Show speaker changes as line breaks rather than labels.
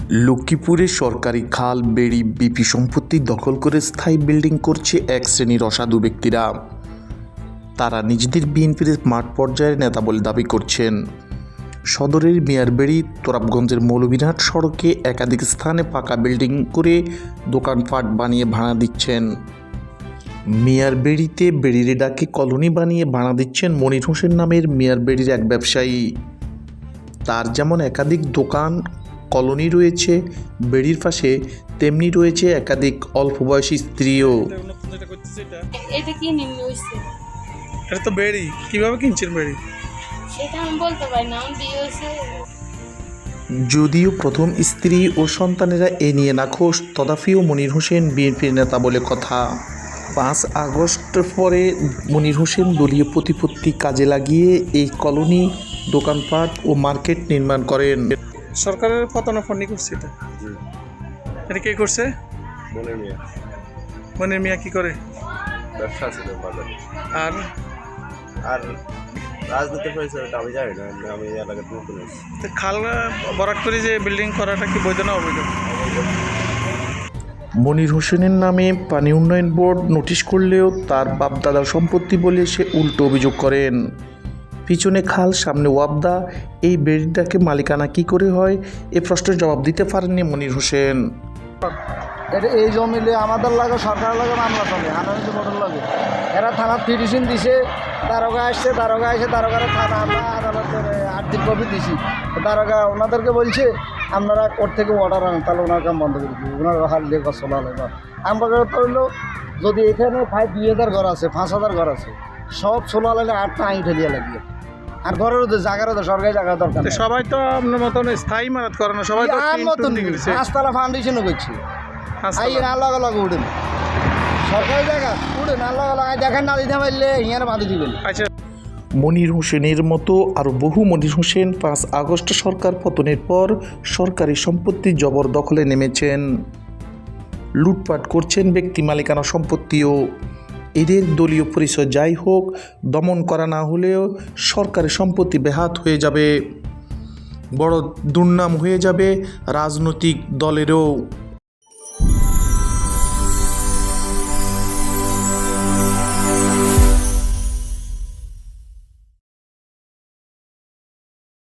লক্ষ্মীপুরে সরকারি খাল বেড়ি বিপি সম্পত্তি দখল করে স্থায়ী বিল্ডিং করছে এক শ্রেণীর অসাধু ব্যক্তিরা। তারা নিজেদের বিএনপির মাঠ পর্যায়ের নেতা বলে দাবি করছেন। সদরের মিয়ারবেড়ি তোরাবগঞ্জের মৌলভীরহাট সড়কে একাধিক স্থানে পাকা বিল্ডিং করে দোকানপাট বানিয়ে ভাড়া দিচ্ছেন। মিয়ারবেড়িতে বেড়ির ডাকে কলোনি বানিয়ে ভাড়া দিচ্ছেন মনির হোসেন নামের মিয়ারবেড়ির এক ব্যবসায়ী। তার যেমন একাধিক দোকান কলোনি রয়েছে বেড়ির পাশে, তেমনি রয়েছে একাধিক অল্প বয়সী স্ত্রীও।
এটা কি নিম্ন হইছে?
এটা তো বেড়ি, কিভাবে কিনছেন বেড়ি?
সেটা আমি বলতে পারি না, আমার বিয়ে হয়েছে।
যদিও প্রথম স্ত্রী ও সন্তানেরা এ নিয়ে নাখোশ, তথাপিও মনির হোসেন বিএনপির নেতা বলে কথা। 5 আগস্ট পরে মনির হোসেন দলীয় প্রতিপত্তি কাজে লাগিয়ে এই কলোনি, দোকানপাট ও মার্কেট নির্মাণ করেন।
সরকারের পতনের ফন্ডি করছে এটা কে করছে? মনির মিয়া কি করে?
ব্যবসা ছিল বাজারে।
আর
আর রাজনীতি হয়েছে ওটা আমি জানি না, আমি এলাকার নতুন এসেছি।
তো খাল ভরাট করে যে বিল্ডিং করাটা কি বৈধ না অবৈধ?
মনির হোসেনের নামে পানি উন্নয়ন বোর্ড নোটিশ করলেও তার বাপদাদার সম্পত্তি বলে সে উল্টো অভিযোগ করেন। পিছনে খাল, সামনে ওয়াবদা, এই বেড়িটাকে মালিকানা কি করে হয় এ প্রশ্নের জবাব দিতে পারেননি মনির হোসেন।
এটা এই জমিলে আমাদের লাগে, সরকার লাগে মামলা চলে, আনারসি বোর্ডের লাগে। এরা থানার পিটিশন দিছে, দারোগা আসছে, দারোগারা থানা আমরা আদালতের আর্থিক কপি দিছি। দারোগা ওনাদেরকে বলছে আপনারা কোর্ট থেকে অর্ডার আনেন, তাহলে ওনার কাম বন্ধ করে দিই, ওনার হাল দিয়ে চলা লাগবে। আমরা হইলো যদি এখানে 2,000 ঘর আছে, 5,000 ঘর আছে, সব চলা লাগলে 8টা আইন ঠেলিয়ে লাগিয়ে। আর ঘরের জায়গারও তো সরকারি জায়গা দরকার।
সবাই তো আপনার মতন স্থায়ী মানত করে না, সবাই তো
মতন 5তলা ফাউন্ডেশনও করছে। আল্লাহ উঠেন সরকারি জায়গা, উঠেন আল্লাহ দেখেন না দিতে পারলে ইয়ার বাঁধে দিবেন।
আচ্ছা,
মনির হোসেনের মতো আরও বহু মনির হোসেন 5 আগস্ট সরকার পতনের পর সরকারি সম্পত্তি জবরদখলে নেমেছেন, লুটপাট করছেন ব্যক্তি মালিকানা সম্পত্তিও। এদের দলীয় পরিচয় যাই হোক, দমন করা না হলেও সরকারি সম্পত্তি বেহাত হয়ে যাবে, বড় দুর্নাম হয়ে যাবে রাজনৈতিক দলেরও।